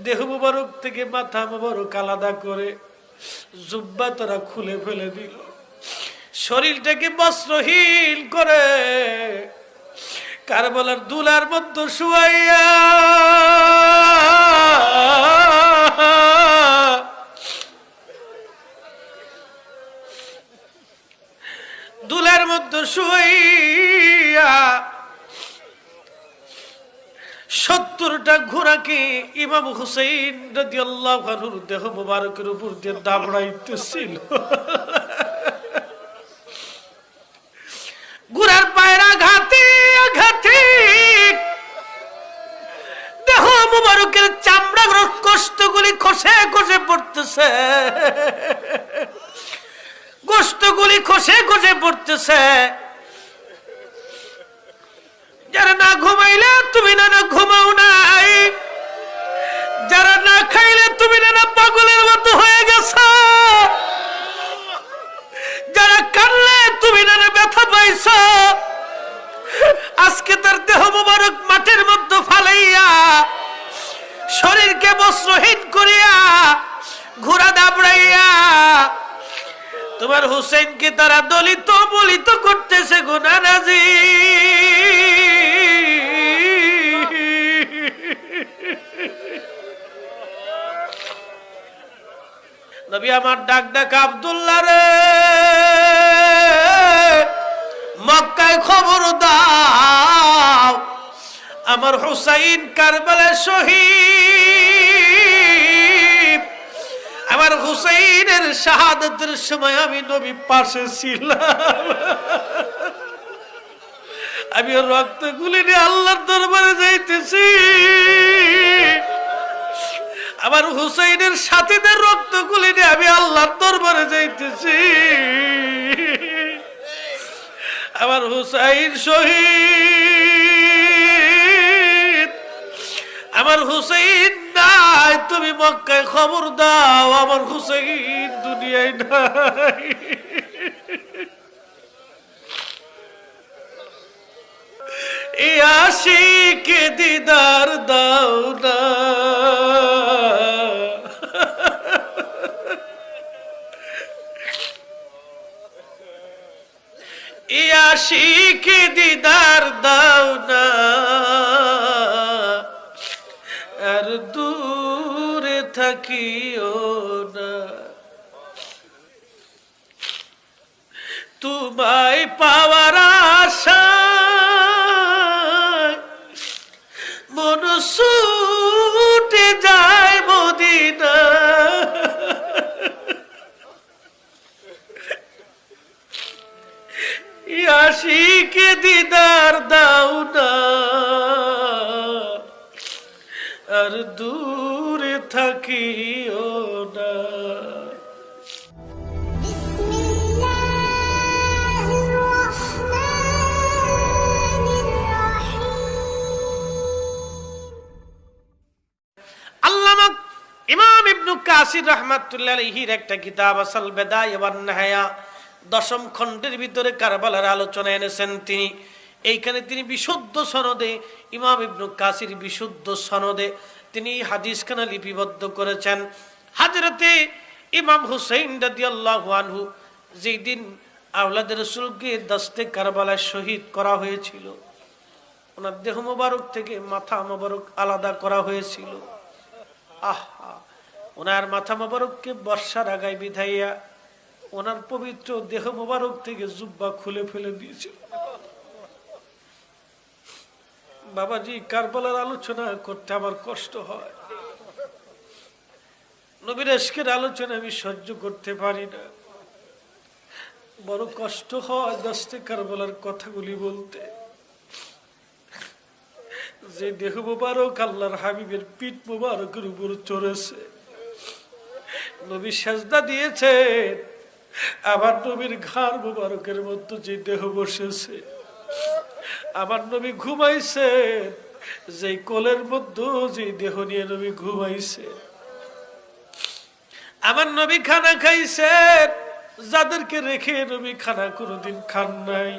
দেহ মুবারক থেকে মাথা মুবারক আলাদা করে জুব্বা তারা খুলে ফেলে দিল, শরীরটাকে বস্ত্রহীন করে কারবালার দুলার মধ্যে শুয়াইয়া দুলার মধ্যে শুয়াইয়া 70টা ঘোড়াকে ইমাম হুসাইন রাদিয়াল্লাহু আনহুর দেহ মুবারকের উপর দিয়ে দাবড়াইতেছিল। ঘোড়ার পায়ের আঘাতে আঘাতে দেহ মুবারকের চামড়ার কষ্টগুলি খসে খসে পড়তেছে, গোশতগুলি খসে খসে পড়তেছে। যারা না ঘুমাইলে তুমি না ঘুমাও নাই, যারা না খাইলে তুমি না পাগলের মতো হয়ে গেছ, যারা কানলে তুমি না ব্যথা পাইছ। আজকে তার দেহ মুবারক মাটির মধ্যে ফালাইয়া শরীরকে বস্ত্রহীন করিয়া ঘোড়া দাবড়াইয়া তোমার হুসেনকে তারা দলিত বলিত করতেছে গুনাহগাজি। নবী আমার ডাক ডাক আব্দুল্লাহ রে, মক্কায় খবর দাও আমার হুসাইন কারবালায় শহীদ। আমার হুসাইনের শাহাদাতের সময় আমি নবী পাশে ছিলাম, আমি রক্তগুলি নিয়ে আল্লাহর দরবারে যাইতেছি। আমার হুসাইনের সাথীদের রক্তগুলি নিয়ে আমি আল্লাহর দরবারে যাইতেছি। আমার হুসাইন শহীদ, আমার হুসাইন নাই, তুমি মক্কায় খবর দাও আমার হুসাইন দুনিয়ায় নাই। এই আশিকে দিদার দাও না, এই আশিকে দিদার দাও না, আর দূরে থাকিও না। তোমায় পাওয়ার আশায় মন ছুটে যায় মদিনা। আশিকে দিদার দাও না, আর দূরে থাকিও না। আল্লামা ইমাম ইবনে কাসির রাহমাতুল্লাহ আলাইহির একটা কিতাব আসাল বিদায়া ওয়ান নিহায়া 10ম খণ্ডের ভিতরে কারবালার আলোচনা এনেছেন তিনি। এইখানে তিনি বিশুদ্ধ সনদে, ইমাম ইবনে কাসির বিশুদ্ধ সনদে তিনি হাদিসখানা লিপিবদ্ধ করেছেন। হযরতে ইমাম হুসাইন রাদিয়াল্লাহু আনহু যেই দিন আওলাদ রাসূলকে দস্তে কারবালায় শহীদ করা হয়েছিল, ওনার দেহ মোবারক থেকে মাথা মোবারক আলাদা করা হয়েছিল। আহা, ওনার মাথা মোবারককে বর্ষার আগায় বিধাইয়া ওনার পবিত্র দেহ মোবারক থেকে জুব্বা খুলে ফেলে দিয়েছিল। বাবাজি, কারবালার আলোচনা করতে আমার কষ্ট হয়, নবীর ইশকের আলোচনা আমি সহ্য করতে পারি না, বড় কষ্ট হয় দস্তে কারবালার কথাগুলি বলতে। যে দেহ মোবারক আল্লাহর হাবিবের পিঠ মোবারকের উপর চড়েছে, নবী সেজদা দিয়েছেন, আমার নবীর ঘাড় মোবারকের মধ্যে যে দেহ বসেছে, আমার নবী ঘুমাইছেন যে কোলের মধ্যে যে দেহ নিয়ে নবী ঘুমাইছে, আমার নবী খানা খাইছেন যাদেরকে রেখে নবী খানা কোনোদিন খান নাই।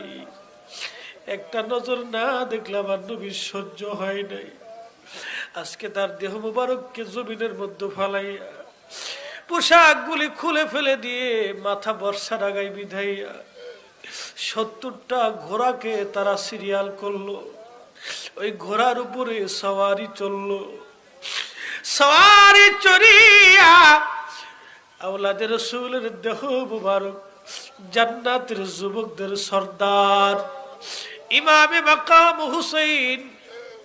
একটা নজর না দেখলে আমার নবীর সহ্য হয় নাই। আজকে তার দেহ মুবারককে জমিনের মধ্যে ফালাইয়া পোশাক গুলি খুলে ফেলে দিয়ে মাথা বর্ষা রাগাই বিধাইয়া 70টা ঘোড়াকে তারা সিরিয়াল করলো। ওই ঘোড়ার উপরে সওয়ারি চললো। সওয়ারি চড়িয়া আওলাদে রাসূলের দেহ মুবারক জান্নাতের যুবকদের সর্দার ইমামে মাকাম হুসাইন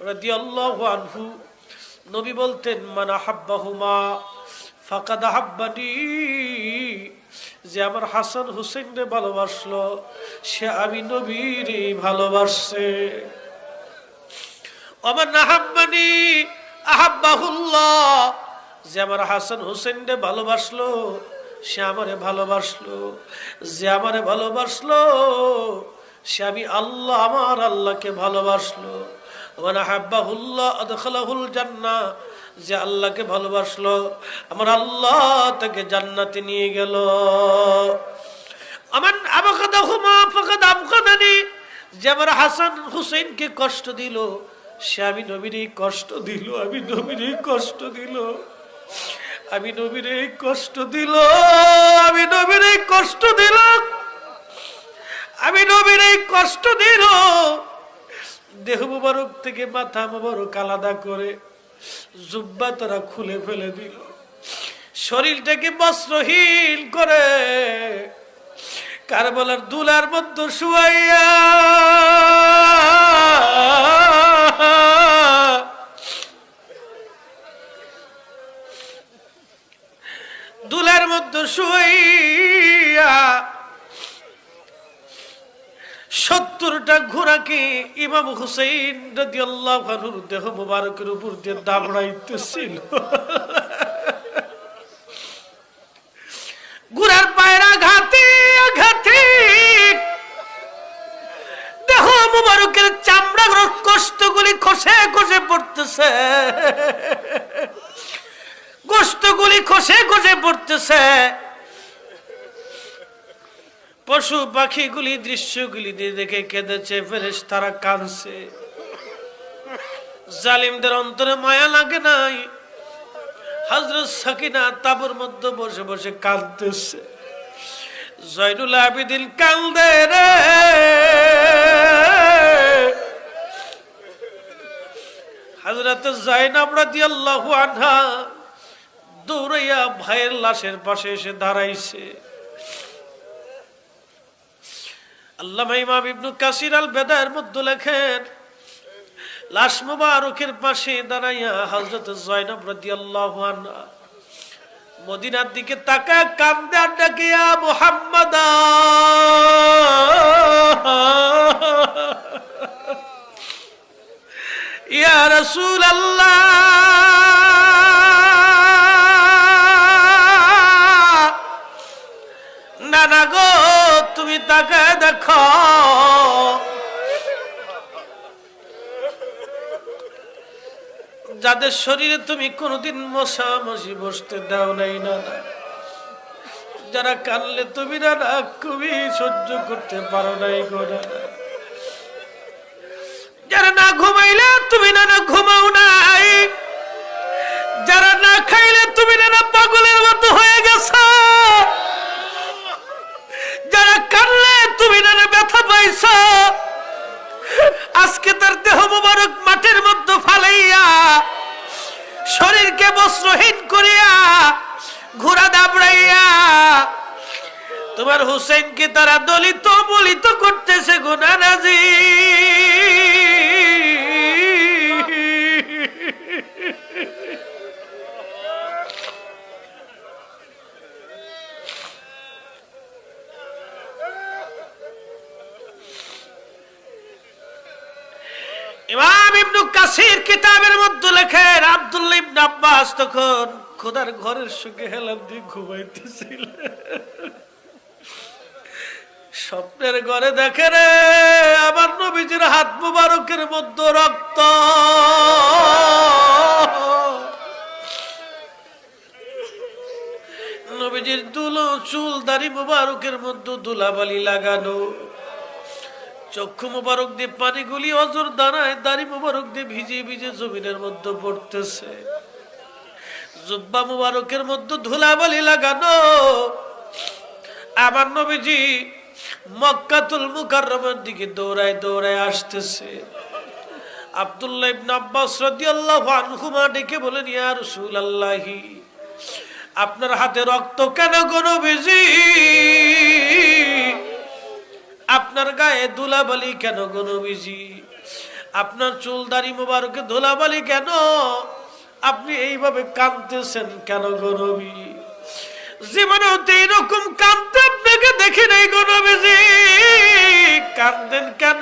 রাদিয়াল্লাহু আনহু নবী বলতেন, মান আহাব্বাহুমা ফাকাদ আহাব্বানি, যে আমার হাসান হুসাইনকে ভালোবাসলো সে আমি নবীরে ভালোবাসে। ওমান আহাব্বানি আহাব্বাহুল্লাহ, যে আমার হাসান হুসাইনকে ভালোবাসলো সে আমারে ভালোবাসলো। যে আমারে ভালোবাসলো সে আমি আল্লাহ, আমার আল্লাহকে ভালোবাসলো। ওমান আহাব্বাহুল্লাহ আদখালাহুল জান্নাহ, যে আল্লাহকে ভালোবাসলো আমার আল্লাহ তাকে জান্নাতে নিয়ে গেল। আমান আবগাদাহুমা ফাকাদ আবগাদানি, যে আমার হাসান হুসাইনকে কষ্ট দিল সে আমি নবীরে কষ্ট দিল। আমি নবীরে কষ্ট দিল, আমি নবীরে কষ্ট দিল, আমি নবীরে কষ্ট দিল, আমি নবীরে কষ্ট দিল। দেহ মুবারক থেকে মাথা মুবারক আলাদা করে জুব্বা তারা খুলে ফেলে দিল, শরীরটাকে বস্ত্রহীন করে কারবালার দুলার মধ্যে শুয়াইয়া দুলার মধ্যে শুয়াইয়া 70টা ঘোড়াকে ইমাম হুসাইন রাদিয়াল্লাহু আনহুর দেহ মুবারকের উপর দিয়ে দাবড়াইতেছিল। ঘোড়ার পায়ের আঘাতে আঘাতে দেহ মুবারকের চামড়া কষ্টগুলি খসে খসে পড়তেছে, গোশতগুলি খসে খসে পড়তেছে। পশু পাখিগুলি দৃশ্যগুলি দেখে কেঁদেছে, ফেরেশতারা কাঁদছে। জালিমদের অন্তরে মায়া লাগে নাই। হযরত সাকিনা তাবুর মধ্যে বসে বসে কাঁদতেছে। জয়নুল আবেদিন কান্দে রে, হযরত যায়েনব রাদিয়াল্লাহু আনহা দৌড়াইয়া ভাইয়ের লাশের পাশে এসে দাঁড়াইছে। আল্লামা ইমাম ইবনে কাসির আল বেদায়ের মধ্যে লেখেন, লাশ মুবারকের পাশে দাঁড়াইয়া হযরত যায়েনব রাদিয়াল্লাহু আনহা মদিনার দিকে তাকায় কান্দে আর ডাকে, ইয়া মুহাম্মাদ, ইয়া রাসূলুল্লাহ, নানা গো তুমি তাকায় দেখো, যাদের শরীরে তুমি কোনোদিন মশা মাছি বসতে দাও নাই না, যারা কানলে তুমি না খুবই সহ্য করতে পারো নাই গো না, যারা না ঘুমাইলে তুমি না ঘুমাও নাই, যারা না খাইলে তুমি না পাগলের মতো হয়ে গেছো, যারা কানলে তুমি না ব্যথা পাইছো, আজকে তার দেহ মুবারক মাটির মধ্যে ফালাইয়া শরীরকে বস্ত্রহীন করিয়া ঘোড়া দাবড়াইয়া তোমার হুসাইনকে তারা দলিত বলিত করতেছে গুনারাজি। ইমাম ইবনে কাসির কিতাবের মধ্যে লেখেন, আব্দুল্লাহ ইবনে আব্বাস তখন খোদার ঘরের সঙ্গে হেলাম দিয়ে ঘুমাইতেছিল। স্বপ্নের ঘরে দেখে রে আমার নবীজির হাত মুবারকের মধ্যে রক্ত, নবীজির দুলো চুল দাড়ি মুবারকের মধ্যে ধুলাবালি লাগানো, চক্ষু মুবারক দিয়ে পানিগুলি অজর দাঁড়ায়, দাড়ি মুবারক দিয়ে ভিজে ভিজে জমিনের মধ্যে পড়তেছে। জুব্বা মুবারকের মধ্যে ধুলাবালি লাগানো। আমার নবীজি মক্কাতুল মুকাররমার দিকে দৌড়ায় দৌড়ায় আসতেছে। আব্দুল্লাহ ইবনে আব্বাস রাদিয়াল্লাহু আনহুমা ডেকে বলেন, ইয়া রাসূলুল্লাহি, আপনার হাতে রক্ত কেন গো নবীজি? আপনার গায়ে ধুলাবালি কেন গো নবীজি? আপনার চুল দাড়ি মুবারকে ধুলাবালি কেন? আপনি এইভাবে কাঁদতেছেন কেন গো নবী? জীবনেও তো এইরকম কাঁদতে আপনাকে দেখি নাই গো নবীজি, কাঁদেন কেন?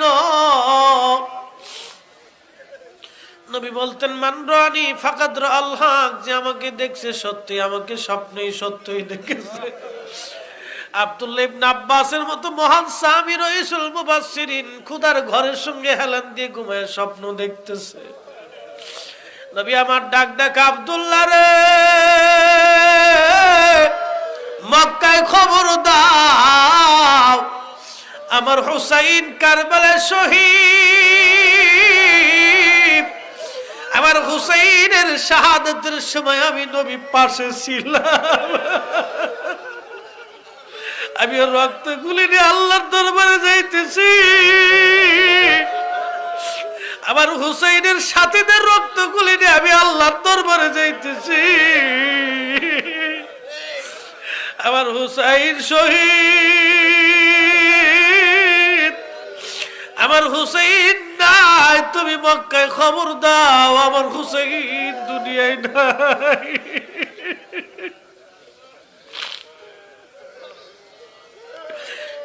নবী বলতেন, মান রানি ফাকাদ রাআল হক, যে আমাকে দেখছে সত্যি আমাকে স্বপ্নেই সত্যই দেখেছে। আব্দুল্লাহ ইবনে আব্বাসের মতো মহান সাহাবী রাইসুল মুফাসসিরিন খুদার ঘরের সঙ্গে হেলান দিয়ে ঘুমায় স্বপ্ন দেখতেছে। নবী আমার ডাক ডাক, আব্দুল্লাহ রে, মক্কায় খবর দাও, আমার হুসাইন কারবালায় শহীদ। আমার হুসাইনের শাহাদাতের সময় আমি নবী পাশে ছিলাম। আমি রক্ত গুলি নিয়ে আল্লাহর দরবারে যাইতেছি। আমার হুসাইনের সাথীদের রক্ত গুলি নিয়ে আমি আল্লাহর দরবারে যাইতেছি। আমার হুসাইন শহীদ, আমার হুসাইন নাই, তুমি মক্কায় খবর দাও, আমার হুসাইন দুনিয়ায় নাই।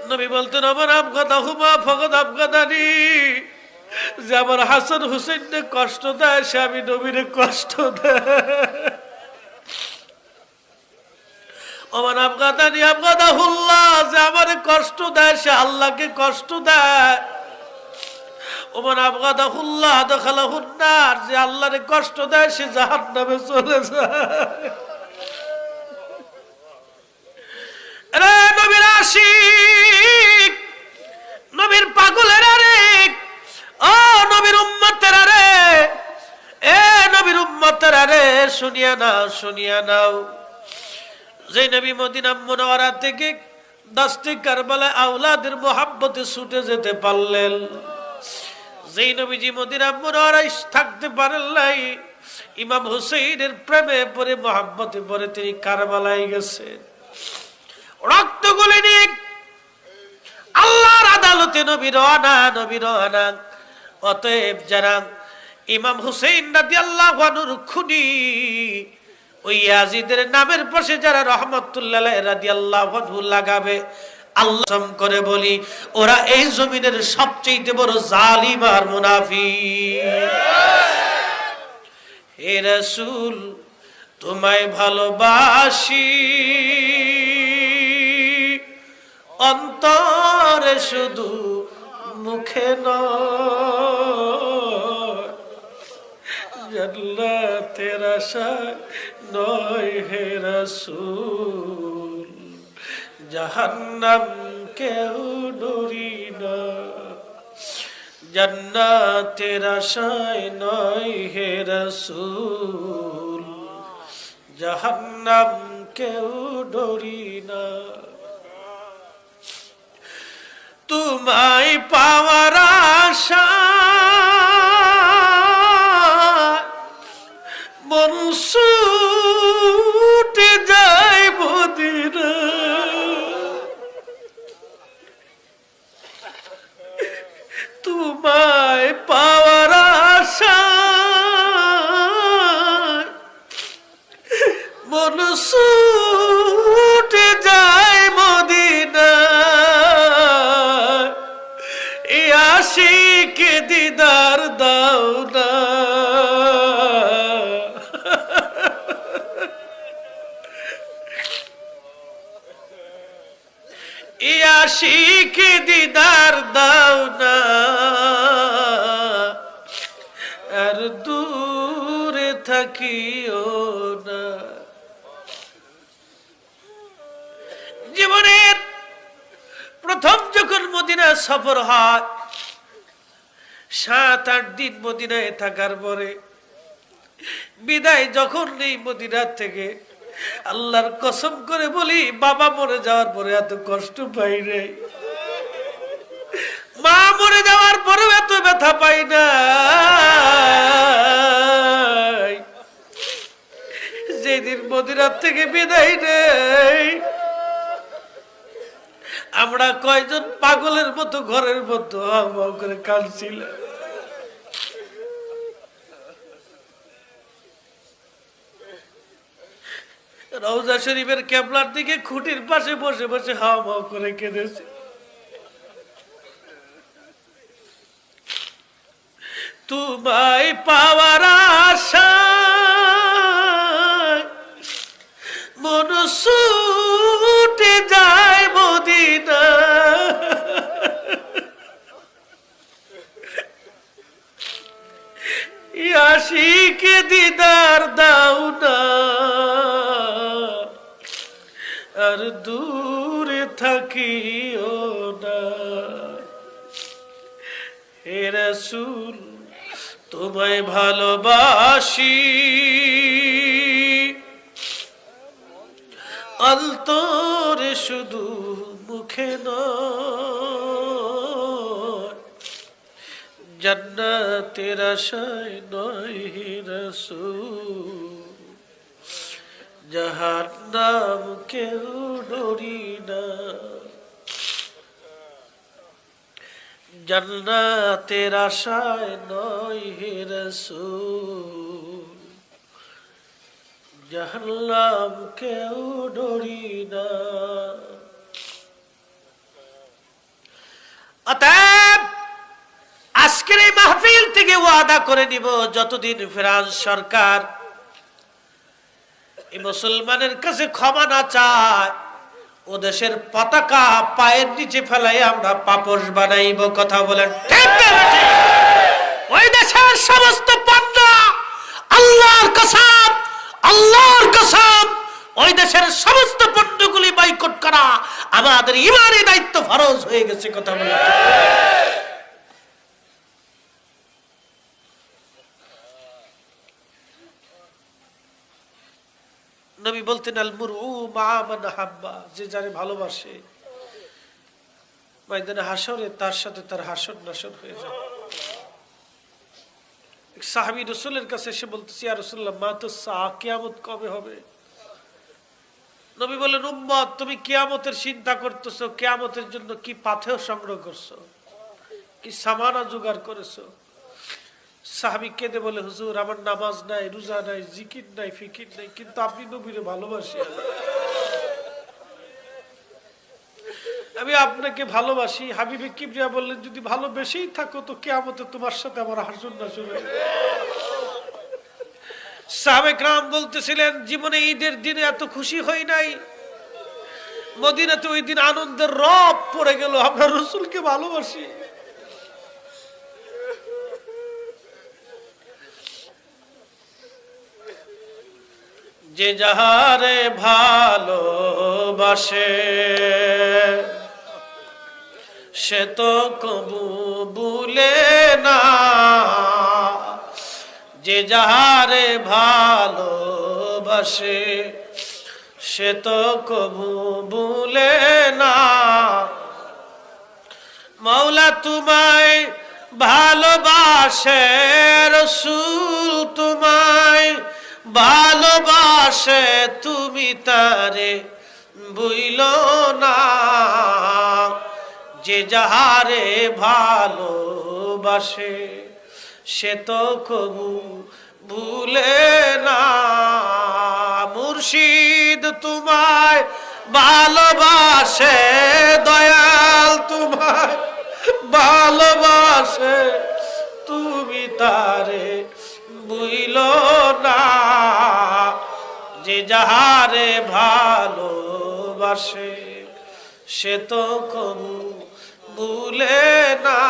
নবী বলতেন, আমার আবগাদাহুমা ফাকাদ আবগাদানি, যে আমার হাসান হুসাইনকে কষ্ট দেয় সে আমি নবীরে কষ্ট দেয়। আমার আবগাদানি আবগাদাহুল্লাহ, যে আমারে কষ্ট দেয় সে আল্লাহকে কষ্ট দেয়। ওমান আবগাদাহুল্লাহ দাখালাহুন নার, যে আল্লাহরে কষ্ট দেয় সে জাহান্নামে চলে যায়। রে নবীর আশিক, নবীর পাগলেরা রে, ও নবীর উম্মতেরা রে, এ নবীর উম্মতেরা রে, শুনিয়া নাও শুনিয়া নাও। যে নবী মদিনা মুনাওয়ারা থেকে দশটি কারবালায় আওলাদের মোহাব্বতে ছুটে যেতে পারলেন, যেই নবীজি মদিনা মুনাওয়ারায় থাকতে পারেন নাই, ইমাম হুসাইনের প্রেমে পড়ে মোহাব্বতে পড়ে তিনি কারবালায় গেছেন। রক্তগুলি নিয়ে আল্লাহর আদালতে নবী রওনা, নবী রওনা। অতএব যারা ইমাম হুসাইন রাদিয়াল্লাহু আনহুর খুনি, ওই ইয়াজিদের নামের পাশে যারা রাহমাতুল্লাহ রাদিয়াল্লাহু আনহু লাগাবে, আল্লাহ করে বলি, ওরা এই জমিনের সবচেয়ে বড় জালিম আর মুনাফিক। হে রাসূল, তোমায় ভালোবাসি, অন্তরে শুধু মুখে নয়, জান্নাতের আশায় নয় হে রাসূল, জাহান্নাম কেউ ডরি না। জান্নাতের আশায় নয় হে রাসূল, জাহান্নাম কেউ ডরি না। তোমায় পাওয়ার আশা মন ছুটে যায় মদিনা, তোমায় পাওয়ার আশা মন ছুটে যায় মদিনা, আশিকে দিদার দাও না। আশিকে দিদার দাও না, আর দূরে থাকিও না। জীবনের প্রথম যখন মদিনা সফর হয়, 7-8 দিন মদিনায় থাকার পরে বিদায় যখন নেই মদিনা থেকে, আল্লাহর কসম করে বলি বাবা মরে যাওয়ার পরে এত কষ্ট পাই নাই, মা মরে যাওয়ার পরেও এত ব্যথা পাই না। যেদিন মদিনার থেকে বিদায় নেই, আমরা কয়জন পাগলের মতো ঘরের মতো হাওয়া করে কাঁদছিলাম। রওজা শরীফের কেবলার দিকে খুঁটির পাশে বসে বসে হাওয়া করে কেঁদেছে। তোমায় পাওয়ার আশায় মন ছুটে যায় মদিনা, আশিকে দিদার দাও না, আর দূরে থাকিও না। হে রাসূল তোমায় ভালোবাসি, অন্তরে শুধু মুখে নয়, জান্নাতের আশায় নয় হে রাসূল, জাহান্নাম কেউ ডরি না, জান্নাতের আশায় নয় হে রাসূল, জাহান্নাম কেউ ডরি না। অতএব আজকের এই মাহফিল থেকে ওয়াদা করে নিব, যতদিন ফ্রান্স সরকার এই মুসলমানের কাছে ক্ষমা না চায়, ও দেশের পতাকা পায়ের নিচে ফেলাই আমরা পাপোশ বানাইব। কথা বলেন ঠিক না? ওই দেশের সমস্ত পণ্য আল্লাহর কসম, আল্লাহর কসম, ওই দেশের সমস্ত পণ্যগুলি বয়কট করা আমাদের ইমানি দায়িত্ব, ফরজ হয়ে গেছে। কথা বলেন। নবী বলতেন আল মুরউ মা মান হাব্বা, যে যারে ভালোবাসে ময়দানে হাসরে তার সাথে তার হাসর নাসর হয়ে যায়। এক সাহাবী রাসূলের কাছে এসে বলতেছে, ইয়া রাসূলুল্লাহ মাতাস সাআ, কিয়ামত কবে হবে? নবী বললেন, উম্মত তুমি কিয়ামতের চিন্তা করতেছো, কিয়ামতের জন্য কি পাথেয় সংগ্রহ করছো, কি সামানা জোগাড় করেছো? সাহাবী কেঁদে বলে, হুজুর আমার নামাজ নাই, রোজা নাই, জিকির নাই, ফিকির নাই, কিন্তু আপনি নবীরে ভালোবাসি, আমি আপনাকে ভালোবাসি। হাবিবে কিবরিয়া বললেন, যদি ভালোবেসেই থাকো তো কিয়ামতে তোমার সাথে আমার হাসর নাসর হবে। সাহাবে کرام বলতেছিলেন, জীবনে ঈদের দিনে এত খুশি হই নাই, মদিনাতে ওই দিন আনন্দের রব পড়ে গেল, আমরা রাসূলকে ভালোবাসি। যে যাহারে ভালোবাসে সে তো কবু ভুলে না, যে যাহারে ভালোবাসে সে তো কবু ভুলে না। মওলা তোমায় ভালোবাসে, রাসূল তোমায় ভালোবাসে, তুমি তারে ভুইলো না। যে যাহারে ভালোবাসে সে তো কবু ভুলে না। মুর্শিদ তোমায় ভালোবাসে, দয়াল তোমায় ভালোবাসে, তুমি তারে ভুইলো না। যে যাহারে ভালোবাসে সে তো কবু ভুলে না।